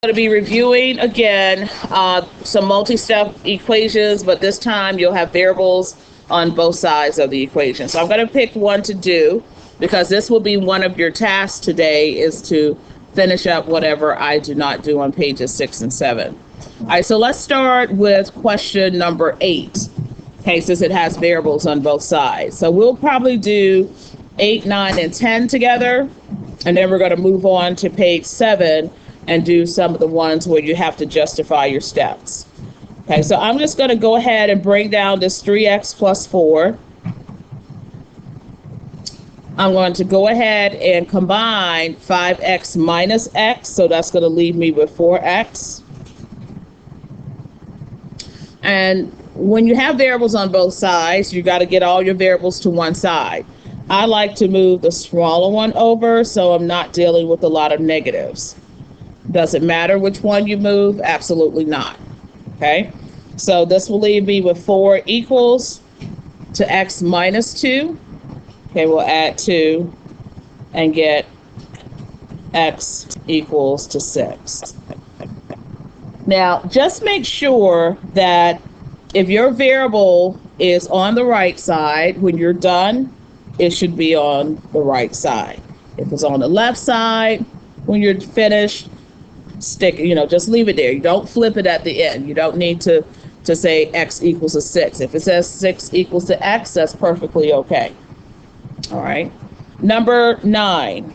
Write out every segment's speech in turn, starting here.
to be reviewing again some multi-step equations, but this time you'll have variables on both sides of the equation. So I'm going to pick one to do because this will be one of your tasks today, is to finish up whatever I do not do on pages 6 and 7. All right, so let's start with question number 8. Okay, since it has variables on both sides. So we'll probably do 8, 9, and 10 together, and then we're going to move on to page 7 and do some of the ones where you have to justify your steps. Okay, so I'm just going to go ahead and bring down this 3x plus 4. I'm going to go ahead and combine 5x minus x, so that's going to leave me with 4x. And when you have variables on both sides, you got to get all your variables to one side. I like to move the smaller one over so I'm not dealing with a lot of negatives. Does it matter which one you move? Absolutely not. Okay, so this will leave me with 4 equals to x minus 2. Okay, we'll add 2 and get x equals to 6. Now, just make sure that if your variable is on the right side, when you're done, it should be on the right side. If it's on the left side, when you're finished, just leave it there. You don't flip it at the end. You don't need to say x equals to 6. If it says 6 equals to x, that's perfectly okay. All right. Number 9.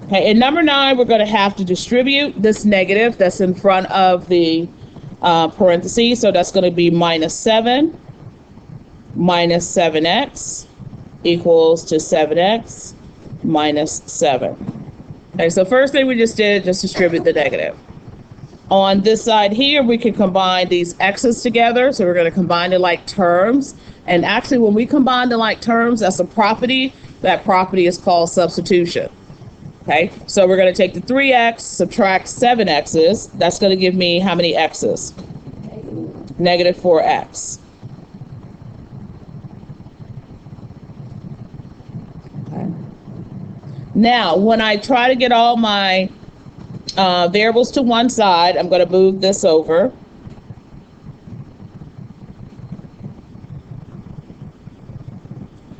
Okay, in number 9, we're going to have to distribute this negative that's in front of the parentheses. So that's going to be minus 7 minus 7x equals to 7x minus 7. Okay, so first thing we just did, just distribute the negative. On this side here, we can combine these x's together. So we're going to combine the like terms. And actually, when we combine the like terms, that's a property. That property is called substitution. Okay, so we're going to take the 3x, subtract 7x's. That's going to give me how many x's? Negative 4x. Okay. Now, when I try to get all my variables to one side, I'm going to move this over.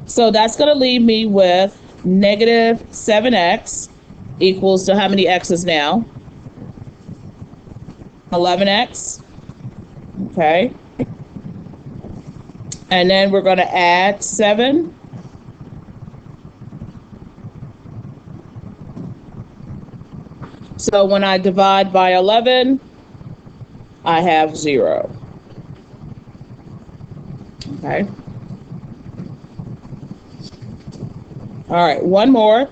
So that's going to leave me with negative 7x equals to how many x's now? 11x. Okay. And then we're going to add 7. So when I divide by 11, I have 0. Okay. All right, one more.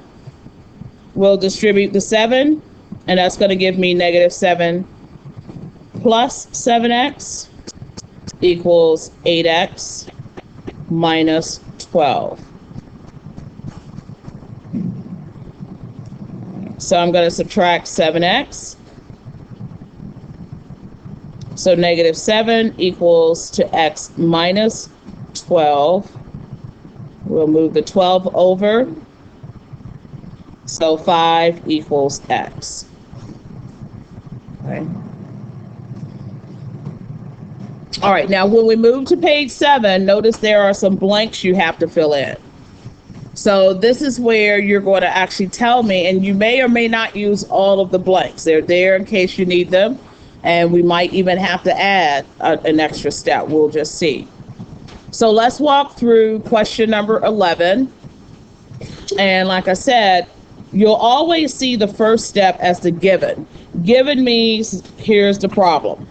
We'll distribute the 7, and that's going to give me negative 7 plus 7x equals 8x minus 12. So I'm going to subtract 7x. So negative 7 equals to x minus 12. We'll move the 12 over. So 5 equals x. Okay. All right, now when we move to page 7, notice there are some blanks you have to fill in. So this is where you're going to actually tell me, and you may or may not use all of the blanks. They're there in case you need them, and we might even have to add an extra step. We'll just see. So let's walk through question number 11. And like I said, you'll always see the first step as the given. Given means here's the problem.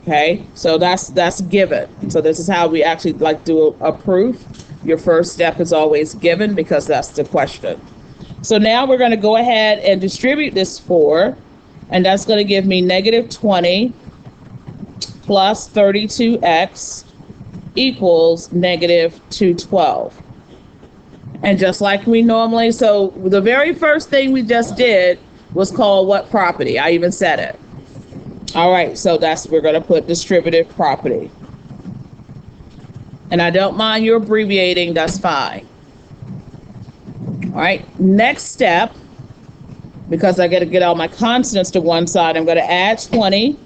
Okay, so that's given. So this is how we actually like do a proof. Your first step is always given because that's the question. So now we're going to go ahead and distribute this 4, and that's going to give me negative 20 plus 32x equals negative 212. And just like we normally, so the very first thing we just did was called what property? I even said it. All right, so we're going to put distributive property. And I don't mind you abbreviating, that's fine. All right, next step, because I got to get all my constants to one side, I'm going to add 20.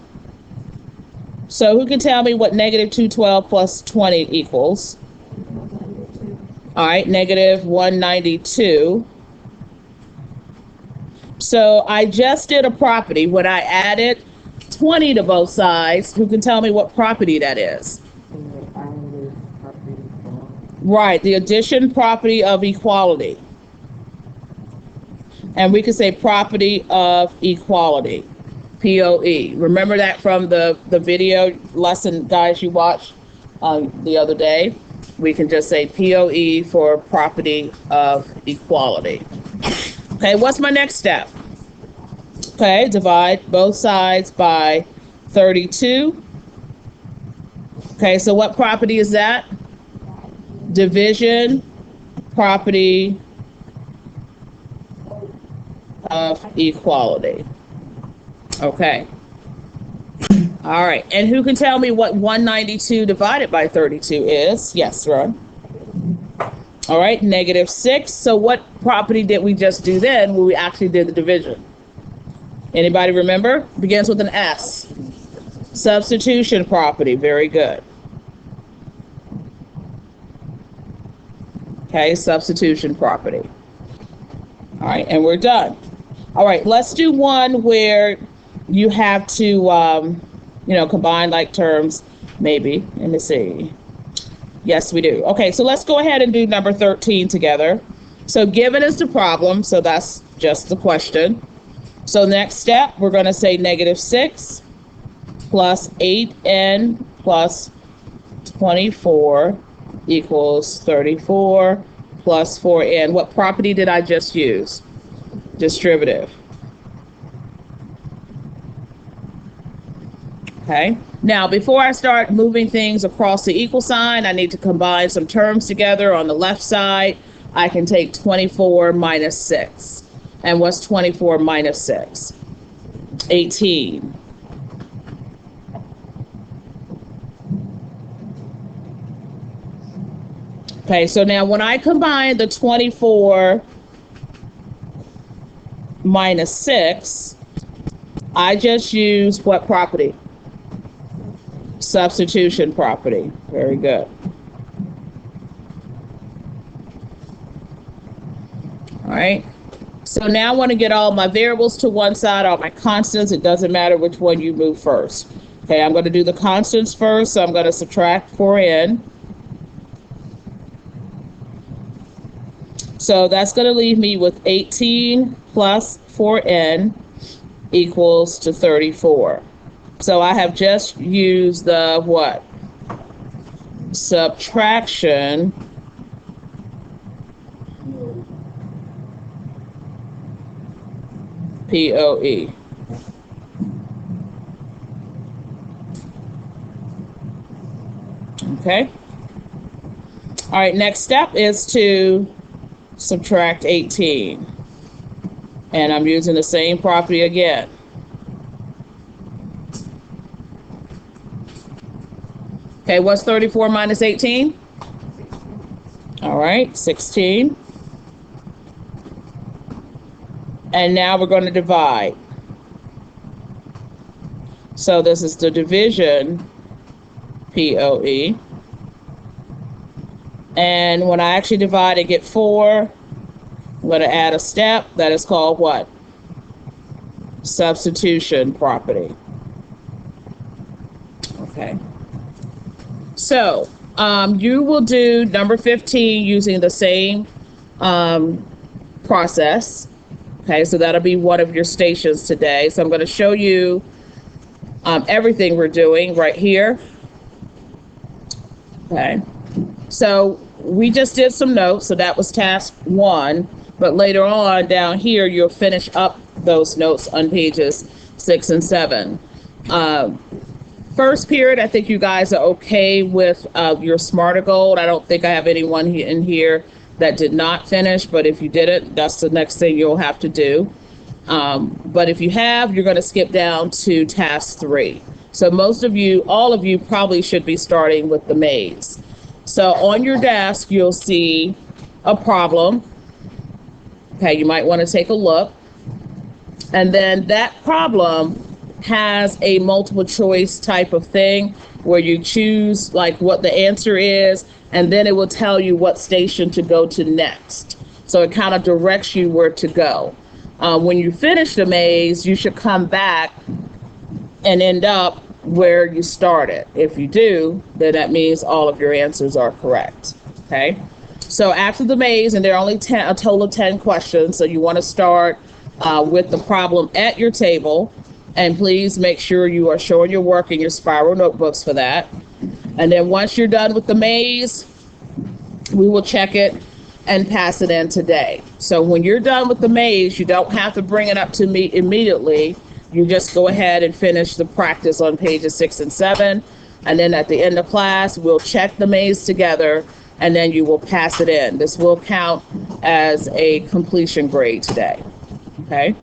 So who can tell me what negative 212 plus 20 equals? All right, negative 192. So I just did a property when I added 20 to both sides. Who can tell me what property that is? Right, the addition property of equality. And we could say property of equality, POE. Remember that from the video lesson, guys, you watched the other day? We can just say POE for property of equality. Okay, what's my next step? Okay, divide both sides by 32. Okay, so what property is that? Division property of equality. Okay. All right, and who can tell me what 192 divided by 32 is? Yes, Ron. All right, negative 6. So what property did we just do then when we actually did the division? Anybody remember? Begins with an S. Substitution property. Very good. Okay, substitution property. All right, and we're done. All right, let's do one where you have to, combine like terms, maybe. Let me see. Yes, we do. Okay, so let's go ahead and do number 13 together. So given is the problem, so that's just the question. So next step, we're going to say negative 6 plus 8n plus 24 equals 34 plus 4n. What property did I just use? Distributive. Okay. Now, before I start moving things across the equal sign, I need to combine some terms together. On the left side, I can take 24 minus 6. And what's 24 minus 6? 18. Okay, so now when I combine the 24 minus 6, I just use what property? Substitution property. Very good. All right. So now I want to get all my variables to one side, all my constants. It doesn't matter which one you move first. Okay, I'm going to do the constants first. So I'm going to subtract 4n. So that's going to leave me with 18 plus 4n equals to 34. So I have just used the what? Subtraction POE. Okay. All right, next step is to subtract 18. And I'm using the same property again. Okay, what's 34 minus 18? All right, 16. And now we're going to divide. So this is the division POE. And when I actually divide and get 4, I'm going to add a step that is called what? Substitution property. Okay. So you will do number 15 using the same process. Okay, so that'll be one of your stations today. So I'm going to show you everything we're doing right here. Okay, so we just did some notes. So that was task 1. But later on down here, you'll finish up those notes on pages 6 and 7. First period, I think you guys are okay with your Smarter Gold. I don't think I have anyone in here that did not finish, but if you didn't, that's the next thing you'll have to do. But if you have, you're going to skip down to task 3. So most of you, all of you probably should be starting with the maze. So on your desk, you'll see a problem. Okay, you might want to take a look. And then that problem has a multiple choice type of thing where you choose like what the answer is, and then it will tell you what station to go to next. So it kind of directs you where to go. When you finish the maze, you should come back and end up where you started. If you do, then that means all of your answers are correct. Okay. So after the maze, and there are only a total of 10 questions, so you want to start with the problem at your table, and please make sure you are showing your work in your spiral notebooks for that. And then once you're done with the maze, we will check it and pass it in today. So when you're done with the maze, you don't have to bring it up to me immediately. You just go ahead and finish the practice on pages 6 and 7. And then at the end of class, we'll check the maze together, and then you will pass it in. This will count as a completion grade today. Okay.